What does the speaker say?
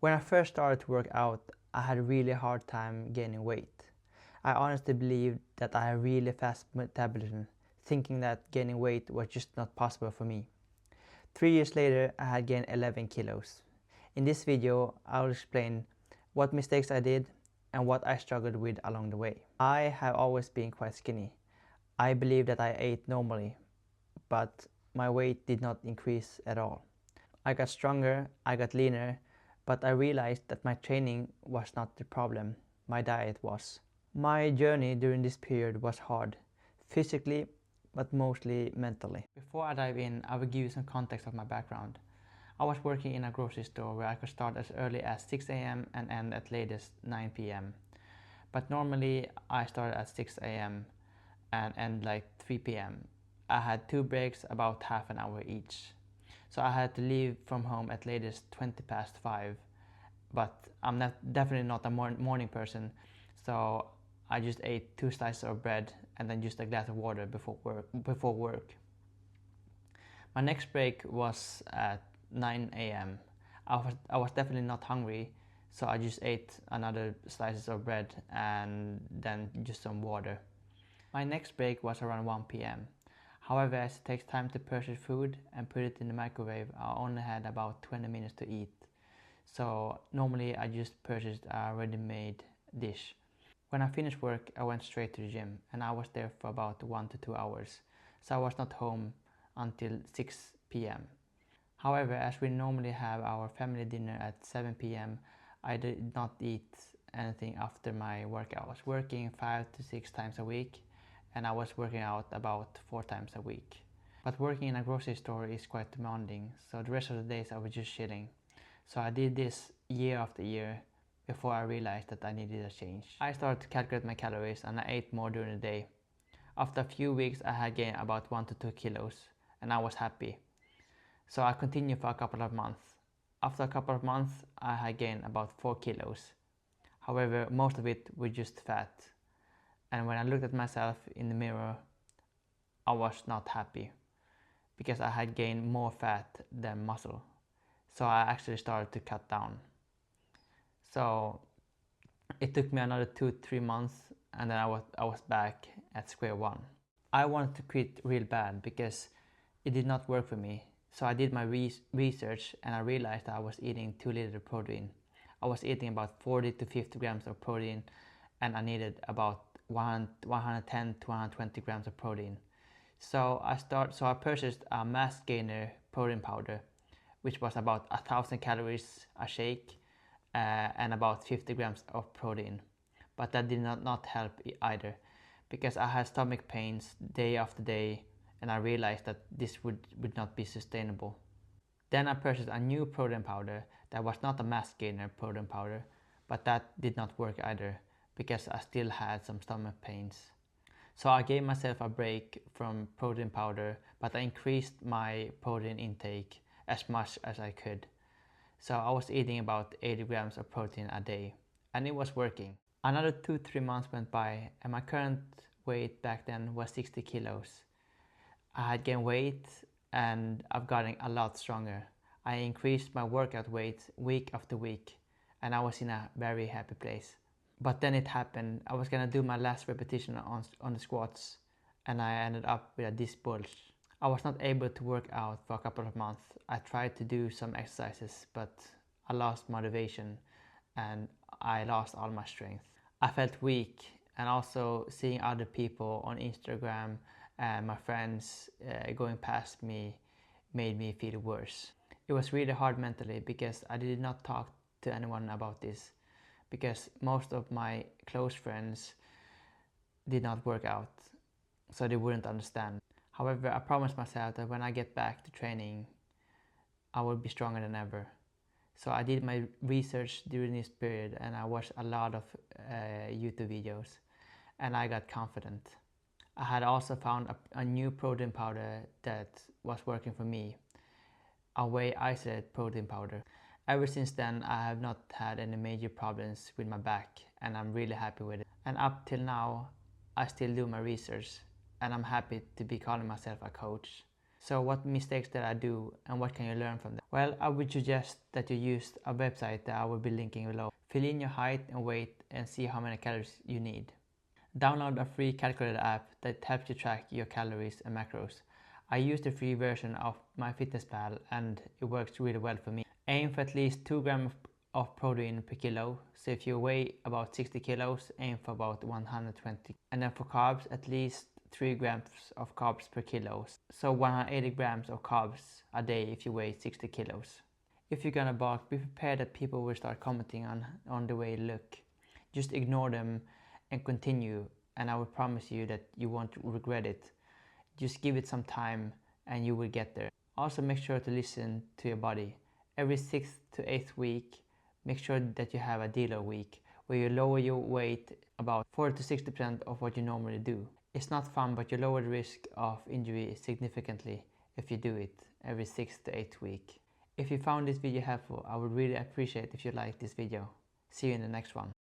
When I first started to work out, I had a really hard time gaining weight. I honestly believed that I had really fast metabolism, thinking that gaining weight was just not possible for me. 3 years later, I had gained 11 kilos. In this video, I'll explain what mistakes I did and what I struggled with along the way. I have always been quite skinny. I believe that I ate normally, but my weight did not increase at all. I got stronger, I got leaner, but I realized that my training was not the problem, my diet was. My journey during this period was hard, physically, but mostly mentally. Before I dive in, I will give you some context of my background. I was working in a grocery store where I could start as early as 6 a.m. and end at latest 9 p.m. But normally I started at 6 a.m. and end like 3 p.m. I had 2 breaks about half an hour each. So I had to leave from home at latest 20 past 5. But I'm definitely not a morning person, so I just ate 2 slices of bread and then just a glass of water before work. My next break was at 9 a.m. I was definitely not hungry, so I just ate another slices of bread and then just some water. My next break was around 1 p.m. However, as it takes time to purchase food and put it in the microwave, I only had about 20 minutes to eat. So normally I just purchased a ready-made dish. When I finished work, I went straight to the gym and I was there for about 1 to 2 hours. So I was not home until 6 p.m. However, as we normally have our family dinner at 7 p.m., I did not eat anything after my workout. I was working 5 to 6 times a week and I was working out about 4 times a week. But working in a grocery store is quite demanding, so the rest of the days I was just chilling. So I did this year after year before I realized that I needed a change. I started to calculate my calories and I ate more during the day. After a few weeks I had gained about 1 to 2 kilos and I was happy. So I continued for a couple of months. After a couple of months I had gained about 4 kilos. However, most of it was just fat. And when I looked at myself in the mirror, I was not happy because I had gained more fat than muscle. So I actually started to cut down. So it took me another 2-3 months and then I was back at square one. I wanted to quit real bad because it did not work for me. So I did my research and I realized that I was eating too little protein. I was eating about 40 to 50 grams of protein and I needed about 110 to 120 grams of protein. So I purchased a mass gainer protein powder, which was about 1,000 calories a shake and about 50 grams of protein. But that did not help either because I had stomach pains day after day and I realized that this would not be sustainable. Then I purchased a new protein powder that was not a mass gainer protein powder, but that did not work either because I still had some stomach pains. So I gave myself a break from protein powder, but I increased my protein intake as much as I could. So I was eating about 80 grams of protein a day and it was working. Another 2-3 months went by and my current weight back then was 60 kilos. I had gained weight and I've gotten a lot stronger. I increased my workout weight week after week and I was in a very happy place. But then it happened. I was gonna do my last repetition on the squats and I ended up with a disc bulge. I was not able to work out for a couple of months. I tried to do some exercises, but I lost motivation and I lost all my strength. I felt weak and also seeing other people on Instagram and my friends going past me made me feel worse. It was really hard mentally because I did not talk to anyone about this because most of my close friends did not work out, so they wouldn't understand. However, I promised myself that when I get back to training, I will be stronger than ever. So I did my research during this period and I watched a lot of YouTube videos and I got confident. I had also found a new protein powder that was working for me, a whey isolate protein powder. Ever since then, I have not had any major problems with my back and I'm really happy with it. And up till now, I still do my research and I'm happy to be calling myself a coach. So what mistakes did I do and what can you learn from them? Well, I would suggest that you use a website that I will be linking below. Fill in your height and weight and see how many calories you need. Download a free calculator app that helps you track your calories and macros. I use the free version of MyFitnessPal and it works really well for me. Aim for at least 2 grams of protein per kilo. So if you weigh about 60 kilos, aim for about 120. And then for carbs, at least 3 grams of carbs per kilo. So 180 grams of carbs a day if you weigh 60 kilos. If you're gonna bulk, be prepared that people will start commenting on the way you look. Just ignore them and continue, and I will promise you that you won't regret it. Just give it some time and you will get there. Also make sure to listen to your body. Every 6th to 8th week, make sure that you have a deload week where you lower your weight about 40 to 60% of what you normally do. It's not fun, but you lower the risk of injury significantly if you do it every 6th to 8th week. If you found this video helpful, I would really appreciate if you liked this video. See you in the next one.